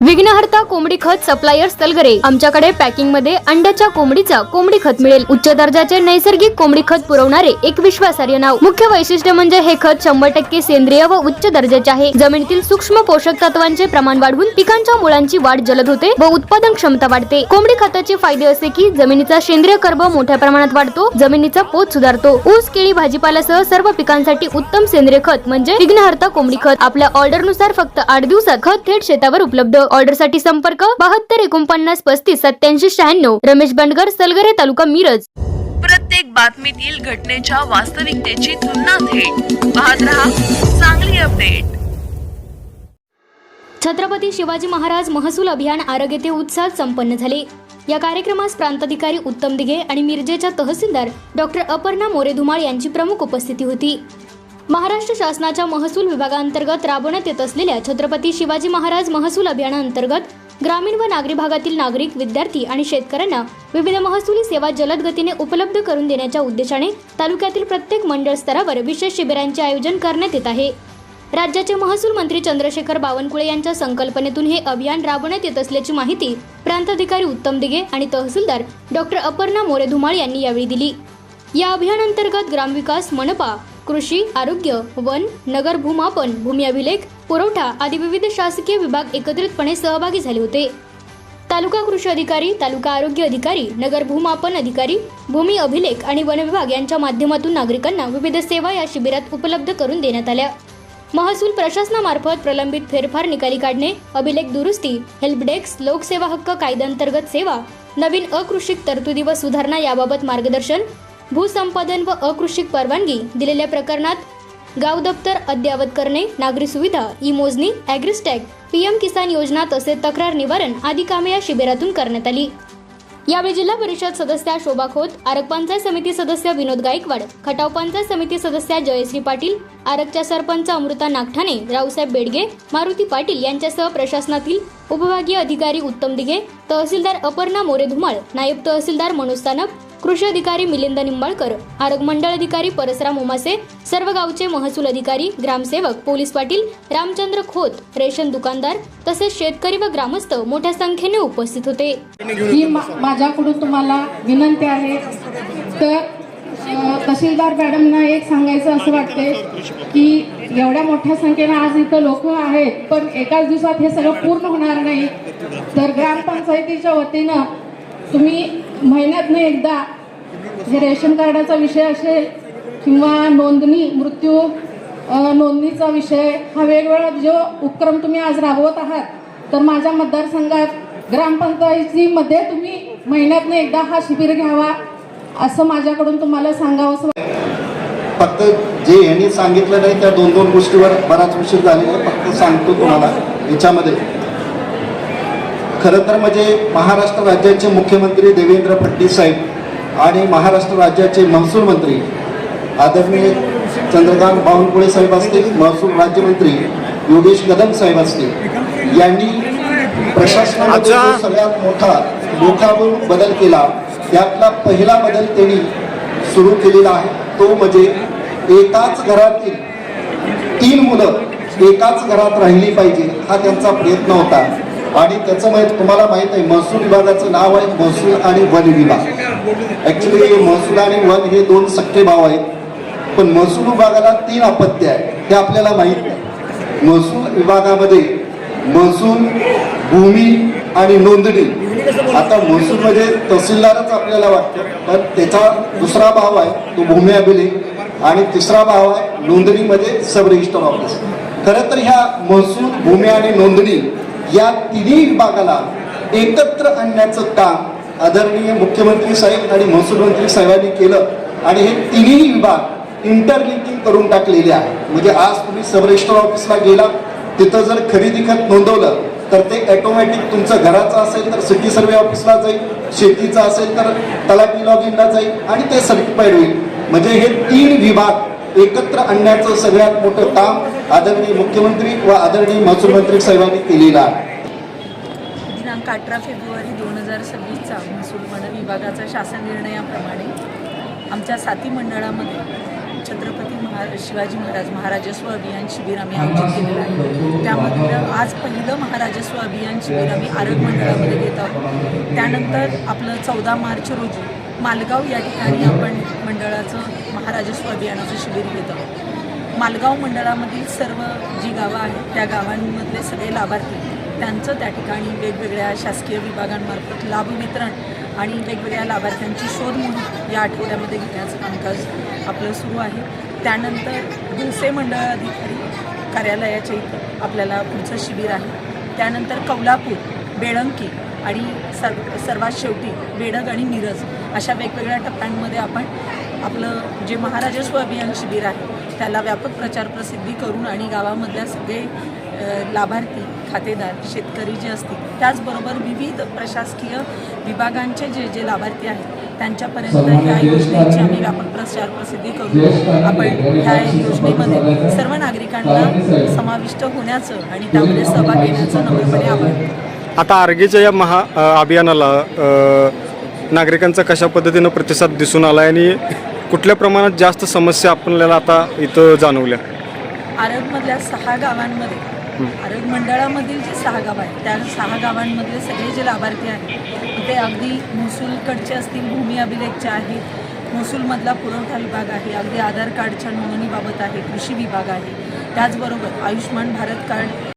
विघ्नहर्ता कोंबडी खत सप्लायर तलगरे। आमच्याकडे पॅकिंग मध्ये अंड्याच्या कोंबडीचा कोंबडी खत मिळेल। उच्च दर्जाचे नैसर्गिक कोंबडी खत पुरवणारे एक विश्वासार्ह नाव। मुख्य वैशिष्ट्य म्हणजे हे खत 100% सेंद्रिय व उच्च दर्जाचे आहे। जमिनीतील सूक्ष्म पोषक तत्वांचे प्रमाण वाढवून पिकांच्या मुळांची वाढ जलद होते व उत्पादन क्षमता वाढते। कोंबडी खताचे फायदे असे की जमिनीचा सेंद्रिय कर्ब मोठ्या प्रमाणात वाढतो, जमिनीचा पोत सुधारतो। ऊस, केळी, भाजीपाल्यासह सर्व पिकांसाठी उत्तम सेंद्रिय खत म्हणजे विघ्नहर्ता कोंबडी खत। आपल्या ऑर्डर नुसार फक्त 8 दिवसात खत थेट शेतावर उपलब्ध। ऑर्डर साठी संपर्क 72 49 35 87 96। रमेश बंडगर, सलगरे, तालुका मिरज। प्रत्येक बातमीतील घटनेच्या वास्तविकतेची तुलना थेट पाहत रहा चांगली अपडेट। छत्रपती शिवाजी महाराज महसूल अभियान आरोग्य ते उत्साहात संपन्न झाले। या कार्यक्रमास प्रांताधिकारी उत्तम दिघे आणि मिरजेच्या तहसीलदार डॉक्टर अपर्णा मोरे धुमाळ यांची प्रमुख उपस्थिती होती। महाराष्ट्र शासनाच्या महसूल विभागांतर्गत राबवण्यात येत असलेल्या छत्रपती शिवाजी महाराज महसूल अभियानांतर्गत ग्रामीण व नागरी भागातील नागरिक, विद्यार्थी आणि शेतकऱ्यांना विविध महसुली सेवा जलद गतीने उपलब्ध करून देण्याच्या उद्देशाने तालुक्यातील प्रत्येक मंडळ स्तरावर विशेष शिबिरांचे आयोजन करण्यात येत आहे। राज्याचे महसूल मंत्री चंद्रशेखर बावनकुळे यांच्या संकल्पनेतून हे अभियान राबवण्यात येत असल्याची माहिती प्रांताधिकारी उत्तम दिघे आणि तहसीलदार डॉक्टर अपर्णा मोरे धुमाळ यांनी यावेळी दिली। या अभियानांतर्गत ग्रामविकास, मनपा, कृषी, आरोग्य, वन, नगर भूमापन, भूमी अभिलेख, पुरवठा आदी विविध शासकीय विभाग एकत्रितपणे सहभागी झाले होते। तालुका कृषी अधिकारी, तालुका आरोग्य अधिकारी, नगर भूमापन अधिकारी, भूमी अभिलेख आणि वन विभाग यांच्या माध्यमातून नागरिकांना विविध सेवा या शिबिरात उपलब्ध करून देण्यात आल्या। महसूल प्रशासनामार्फत प्रलंबित फेरफार निकाली काढणे, अभिलेख दुरुस्ती, हेल्प डेस्क, लोकसेवा हक्क कायद्यांतर्गत सेवा, नवीन अकृषिक तरतुदी व सुधारणा याबाबत मार्गदर्शन, भूसंपादन व अकृषिक परवानगी दिलेल्या प्रकरणात गाव दप्तर अद्ययावत करणे, नागरी सुविधा, ई मोजणी, ॲग्रिस्टॅग, पीएम किसान योजना तसेच तक्रार निवारण आदी कामे या शिबिरातून करण्यात आली। यावेळी जिल्हा परिषद सदस्या शोभा खोत, आरग पंचायत समिती सदस्य विनोद गायकवाड, खटाव पंचायत समिती सदस्या जयश्री पाटील, आरगच्या सरपंच अमृता नागठाणे, रावसाहेब बेडगे, मारुती पाटील यांच्यासह प्रशासनातील उपविभागीय अधिकारी उत्तम दिघे, तहसीलदार अपर्णा मोरे धुमाळ, नायब तहसीलदार मनोज सानप, कृषी अधिकारी मिलिंद निंबाळकर, आरग मंडळ अधिकारी परसराम उमासे, सर्व गावचे महसूल अधिकारी, ग्रामसेवक, पोलीस पाटील, रामचंद्र खोत, रेशन दुकानदार तसेच शेतकरी व ग्रामस्थ मोठ्या संख्येने उपस्थित होते। ही माझ्याकडून तुम्हाला विनंती आहे। तर तहसीलदार मॅडमना एक सांगायचं असं वाटते की एवढ्या मोठ्या संख्येने आज इथं लोक आहेत, पण एकाच दिवसात हे सगळं पूर्ण होणार नाही। तर ग्रामपंचायतीच्या वतीनं तुम्ही महिन्यातनं एकदा जे रेशन कार्डाचा विषय असेल किंवा नोंदणी, मृत्यू नोंदणीचा विषय, हा वेगवेगळा जो उपक्रम तुम्ही आज राबवत आहात, तर माझ्या मतदारसंघात ग्रामपंचायतीमध्ये तुम्ही महिन्यातनं एकदा हा शिबिर घ्यावा असं माझ्याकडून तुम्हाला सांगावं। फक्त जे यांनी सांगितलं नाही त्या दोन दोन गोष्टीवर बराच उशीर झालेला आहे, फक्त सांगतो तुम्हाला। याच्यामध्ये खरं तर म्हणजे महाराष्ट्र राज्याचे मुख्यमंत्री देवेंद्र फडणवीस साहेब आणि महाराष्ट्र राज्याचे महसूल मंत्री आदरणीय चंद्रकांत बावनकुळे साहेब असतील, महसूल राज्यमंत्री योगेश कदम साहेब असतील, यांनी प्रशासनामध्ये जो सगळ्यात मोठा लोकांवर बदल केला, त्यातला पहिला बदल त्यांनी सुरू केलेला आहे तो म्हणजे एकाच घरातील 3 मुलं एकाच घरात राहिली पाहिजे, हा त्यांचा प्रयत्न होता। आणि त्याचं तुम्हाला माहित आहे, महसूल विभागाचं नाव आहे महसूल आणि वन विभाग। ऍक्च्युली महसूल आणि वन हे 2 सख्खे भाव आहेत, पण महसूल विभागाला 3 अपत्य आहे हे आपल्याला माहित नाही। महसूल विभागामध्ये महसूल, भूमी आणि नोंदणी। आता महसूल म्हणजे तहसीलदारच आपल्याला वाटतं, पण त्याचा दुसरा भाव आहे तो भूमी अभिलेख आणि तिसरा भाव आहे नोंदणीमध्ये सब रजिस्टर ऑफिस। खरं तर ह्या महसूल, भूमी आणि नोंदणी या तिन्ही विभागाला एकत्र आणण्याचं काम आदरणीय मुख्यमंत्री साहेब आणि महसूल मंत्री साहेबांनी केलं आणि हे तिन्ही विभाग इंटरलिंकिंग करून टाकलेले आहे। म्हणजे आज तुम्ही सब रजिस्टर ऑफिसला गेला, तिथं जर खरेदी खत नोंदवलं तर ते ऑटोमॅटिक तुमचं घराचं असेल तर सिटी सर्वे ऑफिसला जाईल, शेतीचं असेल तर तलाठी लॉगिनला जाईल आणि ते सर्टिफाईड होईल। म्हणजे हे 3 विभाग एकत्र आणण्याचं सगळ्यात मोठं काम आदरणीय मुख्यमंत्री व आदरणीय महसूल मंत्री साहेबांनी केलेलं आहे। दिनांक 18 फेब्रुवारी 2026चा महसूल वन विभागाचा शासन निर्णयाप्रमाणे आमच्या साती मंडळामध्ये छत्रपती शिवाजी महाराजस्व अभियान शिबिर आम्ही आयोजित केलेलं आहे. त्यामधलं आज पहिलं महाराजस्व अभियान शिबिर आम्ही आरग मंडळामध्ये घेत आहोत. त्यानंतर आपलं 14 मार्च रोजी मालगाव या ठिकाणी आपण मंडळाचं महाराजस्व अभियानाचं शिबिर घेत आहोत. मालगाव मंडळामधील सर्व जी गावं आहेत त्या गावांमधले सगळे लाभार्थी त्यांचं त्या ठिकाणी वेगवेगळ्या शासकीय विभागांमार्फत लाभ वितरण आणि वेगवेगळ्या लाभार्थ्यांची शोध मोहीम या आठवड्यामध्ये घेण्याचं कामकाज आपलं सुरू आहे. त्यानंतर भोसे मंडळ अधिकारी कार्यालयाच्या इथं आपल्याला पुढचं शिबिर आहे. त्यानंतर कौलापूर, बेळंकी आणि सर्वात शेवटी बेडग आणि मिरज अशा वेगवेगळ्या टप्प्यांमध्ये आपण आपलं जे महाराजस्व अभियान शिबिर आहे त्याला व्यापक प्रचार प्रसिद्धी करून आणि गावामधल्या सगळे लाभार्थी, खातेदार, शेतकरी जे असतील त्याचबरोबर विविध प्रशासकीय विभागांचे जे लाभार्थी आहेत त्यांच्यापर्यंत ह्या योजनेची आम्ही व्यापक प्रचार प्रसिद्धी करून आपण ह्या योजनेमध्ये सर्व नागरिकांना समाविष्ट होण्याचं आणि त्यामध्ये सहभाग घेण्याचं नम्रपणे आवाहन. आता आर्गेच्या या अभियानाला नागरिकांचा कशा पद्धतीनं प्रतिसाद दिसून आला आणि कुठल्या प्रमाणात जास्त समस्या आपल्याला आता इथं जाणवल्या? आरगमधल्या 6 गावांमध्ये आरग मंडळामधील जे 6 गावं आहेत त्या 6 गावांमधले सगळे जे लाभार्थी आहेत ते अगदी महसूलकडचे असतील, भूमी अभिलेखचे आहेत, महसूलमधला पुरवठा विभाग आहे, अगदी आधार कार्डच्या नोंदणीबाबत आहे, कृषी विभाग आहे, त्याचबरोबर आयुष्यमान भारत कार्ड